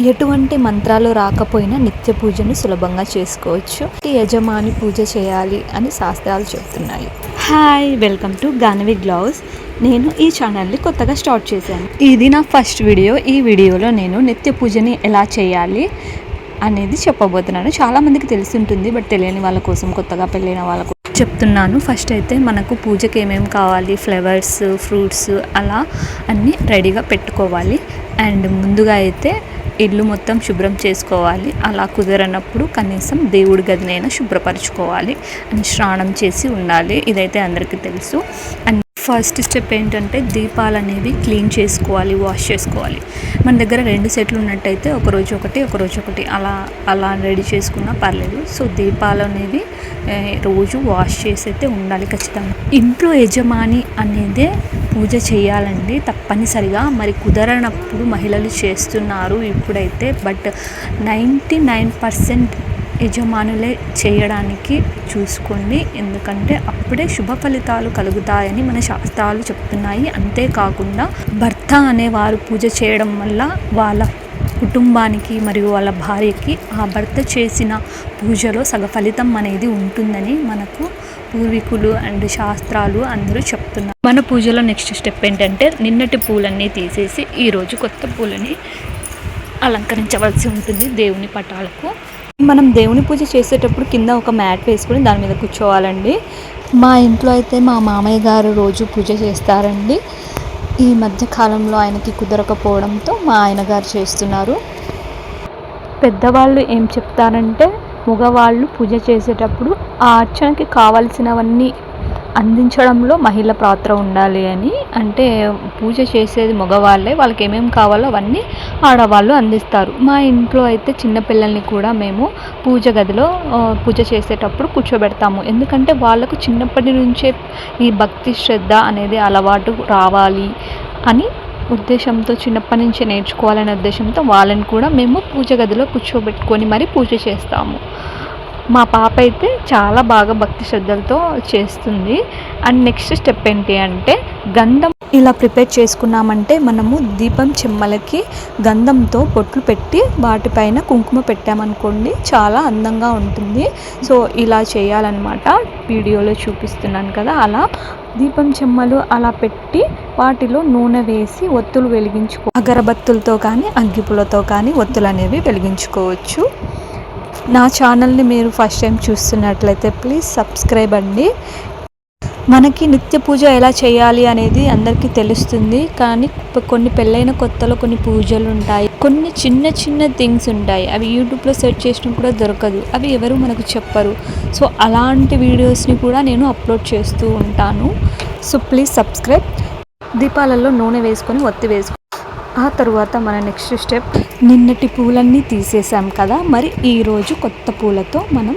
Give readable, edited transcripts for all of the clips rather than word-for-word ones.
ఎటువంటి మంత్రాలు రాకపోయినా నిత్య పూజను సులభంగా చేసుకోవచ్చు. యజమాని పూజ చేయాలి అని శాస్త్రాలు చెప్తున్నాయి. Hi, welcome to గానవి gloves. నేను ఈ ఛానల్ని కొత్తగా స్టార్ట్ చేశాను. ఇది నా ఫస్ట్ వీడియో. ఈ వీడియోలో నేను నిత్య పూజని ఎలా చేయాలి అనేది చెప్పబోతున్నాను. చాలామందికి తెలిసి ఉంటుంది, బట్ తెలియని వాళ్ళ కోసం, కొత్తగా పెళ్ళైన వాళ్ళ కోసం చెప్తున్నాను. ఫస్ట్ అయితే మనకు పూజకి ఏమేమి కావాలి, ఫ్లవర్స్, ఫ్రూట్స్ అలా అన్నీ రెడీగా పెట్టుకోవాలి. అండ్ ముందుగా అయితే ఇల్లు మొత్తం శుభ్రం చేసుకోవాలి. అలా కుదరనప్పుడు కనీసం దేవుడి గదినైనా శుభ్రపరచుకోవాలి. అండ్ స్నానం చేసి ఉండాలి. ఇదైతే అందరికీ తెలుసు. అండ్ ఫస్ట్ స్టెప్ ఏంటంటే దీపాలు అనేవి క్లీన్ చేసుకోవాలి, వాష్ చేసుకోవాలి. మన దగ్గర 2 సెట్లు ఉన్నట్టయితే ఒకరోజు ఒకటి అలా రెడీ చేసుకున్నా పర్లేదు. సో దీపాలు అనేవి రోజు వాష్ చేసి అయితే ఉండాలి ఖచ్చితంగా. ఇంట్లో యజమాని అనేదే పూజ చేయాలండి తప్పనిసరిగా. మరి కుదరనప్పుడు మహిళలు చేస్తున్నారు ఇప్పుడైతే, బట్ 99% యజమానులే చేయడానికి చూసుకోండి. ఎందుకంటే అప్పుడే శుభ ఫలితాలు కలుగుతాయని మన శాస్త్రాలు చెప్తున్నాయి. అంతేకాకుండా భర్త అనేవారు పూజ చేయడం వల్ల వాళ్ళ కుటుంబానికి మరియు వాళ్ళ భార్యకి ఆ భర్త చేసిన పూజలో సగ ఫలితం అనేది ఉంటుందని మనకు పూర్వీకులు అండ్ శాస్త్రాలు అందరూ చెప్తున్నారు. మన పూజలో నెక్స్ట్ స్టెప్ ఏంటంటే నిన్నటి పూలన్నీ తీసేసి ఈరోజు కొత్త పూలని అలంకరించవలసి ఉంటుంది దేవుని పటాలకు. మనం దేవుని పూజ చేసేటప్పుడు కింద ఒక మ్యాట్ వేసుకొని దాని మీద కూర్చోవాలండి. మా ఇంట్లో అయితే మా మామయ్య గారు రోజు పూజ చేస్తారండి. ఈ మధ్య కాలంలో ఆయనకి కుదరకపోవడంతో మా ఆయన గారు చేస్తున్నారు. పెద్దవాళ్ళు ఏం చెప్తారంటే మగవాళ్ళు పూజ చేసేటప్పుడు ఆ అర్చనకి కావలసినవన్నీ అందించడంలో మహిళ పాత్ర ఉండాలి అని. అంటే పూజ చేసేది మగవాళ్ళే, వాళ్ళకి ఏమేమి కావాలో అవన్నీ ఆడవాళ్ళు అందిస్తారు. మా ఇంట్లో అయితే చిన్నపిల్లల్ని కూడా మేము పూజ గదిలో పూజ చేసేటప్పుడు కూర్చోబెడతాము. ఎందుకంటే వాళ్ళకు చిన్నప్పటి నుంచే ఈ భక్తి శ్రద్ధ అనేది అలవాటు రావాలి అని ఉద్దేశంతో, చిన్నప్పటి నుంచే నేర్చుకోవాలనే ఉద్దేశంతో వాళ్ళని కూడా మేము పూజ గదిలో కూర్చోబెట్టుకొని మరీ పూజ చేస్తాము. మా పాప అయితే చాలా బాగా భక్తి శ్రద్ధలతో చేస్తుంది. అండ్ నెక్స్ట్ స్టెప్ ఏంటి అంటే గంధం ఇలా ప్రిపేర్ చేసుకున్నామంటే మనము దీపం చెమ్మలకి గంధంతో బొట్లు పెట్టి వాటిపైన కుంకుమ పెట్టామనుకోండి చాలా అందంగా ఉంటుంది. సో ఇలా చేయాలన్నమాట. వీడియోలో చూపిస్తున్నాను కదా, అలా దీపం చెమ్మలు అలా పెట్టి వాటిలో నూనె వేసి ఒత్తులు అగరబత్తులతో కానీ అగ్గిపులతో కానీ ఒత్తులు అనేవి వెలిగించుకోవచ్చు. నా ఛానల్ని మీరు ఫస్ట్ టైం చూస్తున్నట్లయితే ప్లీజ్ సబ్స్క్రైబ్ అండి. మనకి నిత్య పూజ ఎలా చేయాలి అనేది అందరికీ తెలుస్తుంది, కానీ కొన్ని పెళ్ళైన కొత్తలో కొన్ని పూజలు ఉంటాయి, కొన్ని చిన్న థింగ్స్ ఉంటాయి. అవి యూట్యూబ్లో సెర్చ్ చేసినా కూడా దొరకదు, అవి ఎవరు మనకు చెప్పరు. సో అలాంటి వీడియోస్ని కూడా నేను అప్లోడ్ చేస్తూ ఉంటాను. So please subscribe. దీపాలలో నూనె వేసుకొని ఒత్తి వేసుకొని ఆ తర్వాత మన నెక్స్ట్ స్టెప్, నిన్నటి పూలన్నీ తీసేసాం కదా, మరి ఈరోజు కొత్త పూలతో మనం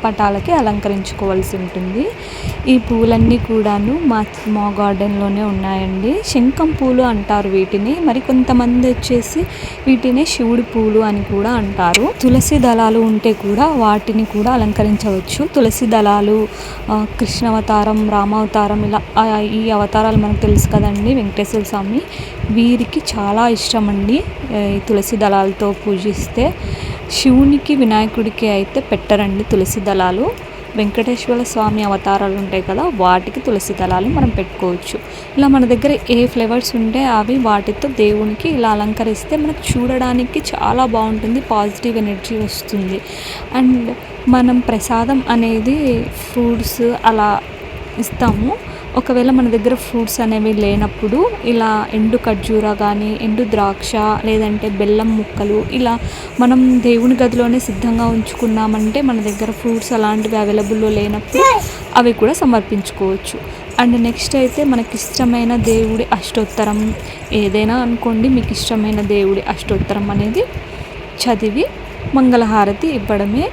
పటాలకి అలంకరించుకోవాల్సి ఉంటుంది. ఈ పూలన్నీ కూడాను మా గార్డెన్లోనే ఉన్నాయండి. శంఖం పూలు అంటారు వీటిని, మరి కొంతమంది వచ్చేసి వీటిని శివుడి పూలు అని కూడా అంటారు. తులసి దళాలు ఉంటే కూడా వాటిని కూడా అలంకరించవచ్చు. తులసి దళాలు కృష్ణావతారం, రామావతారం, ఇలా ఈ అవతారాలు మనకు తెలుసు కదండి. వెంకటేశ్వర స్వామి వీరికి చాలా ఇష్టం అండి ఈ తులసి దళాలతో పూజిస్తే. శివునికి, వినాయకుడికి అయితే పెట్టరండి తులసి దళాలు. వెంకటేశ్వర స్వామి అవతారాలు ఉంటాయి కదా, వాటికి తులసి దళాలు మనం పెట్టుకోవచ్చు. ఇలా మన దగ్గర ఏ ఫ్లేవర్స్ ఉంటే అవి వాటితో దేవునికి ఇలా అలంకరిస్తే మనకు చూడడానికి చాలా బాగుంటుంది, పాజిటివ్ ఎనర్జీ వస్తుంది. అండ్ మనం ప్రసాదం అనేది ఫ్రూట్స్ అలా ఇస్తాము. ఒకవేళ మన దగ్గర ఫ్రూట్స్ అనేవి లేనప్పుడు ఇలా ఎండు ఖర్జూర కానీ, ఎండు ద్రాక్ష, లేదంటే బెల్లం ముక్కలు ఇలా మనం దేవుని గదిలోనే సిద్ధంగా ఉంచుకున్నామంటే, మన దగ్గర ఫ్రూట్స్ అలాంటివి అవైలబుల్లో లేనప్పుడు అవి కూడా సమర్పించుకోవచ్చు. అండ్ నెక్స్ట్ అయితే మనకి ఇష్టమైన దేవుడి అష్టోత్తరం ఏదైనా అనుకోండి, మీకు ఇష్టమైన దేవుడి అష్టోత్తరం అనేది చదివి మంగళహారతి ఇవ్వడమే.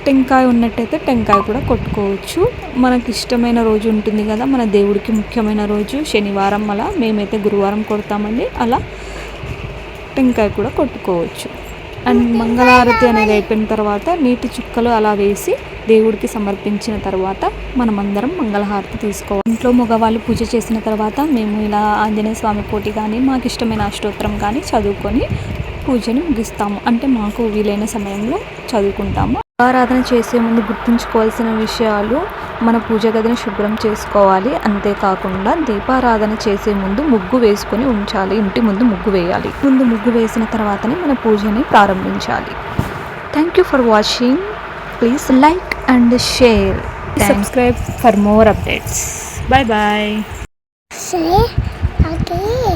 టెంకాయ ఉన్నట్టయితే టెంకాయ కూడా కొట్టుకోవచ్చు. మనకి ఇష్టమైన రోజు ఉంటుంది కదా, మన దేవుడికి ముఖ్యమైన రోజు శనివారం, అలా మేమైతే గురువారం కొడతామండి. అలా టెంకాయ కూడా కొట్టుకోవచ్చు. అండ్ మంగళహారతి అనేది అయిపోయిన తర్వాత నీటి చుక్కలు అలా వేసి దేవుడికి సమర్పించిన తర్వాత మనమందరం మంగళహారతి తీసుకోవాలి. ఇంట్లో మగవాళ్ళు పూజ చేసిన తర్వాత మేము ఇలా ఆంజనేయ స్వామి కోటి కానీ, మాకు ఇష్టమైన అష్టోత్తరం కానీ చదువుకొని పూజని ముగిస్తాము. అంటే మాకు వీలైన సమయంలో చదువుకుంటాము. దీపారాధన చేసే ముందు గుర్తుంచుకోవాల్సిన విషయాలు: మన పూజ గదిని శుభ్రం చేసుకోవాలి. అంతేకాకుండా దీపారాధన చేసే ముందు ముగ్గు వేసుకొని ఉంచాలి. ఇంటి ముందు ముగ్గు వేయాలి. ముందు ముగ్గు వేసిన తర్వాతనే మన పూజని ప్రారంభించాలి. Thank you for watching. Please like and share. Subscribe for more updates. Bye bye. Say okay.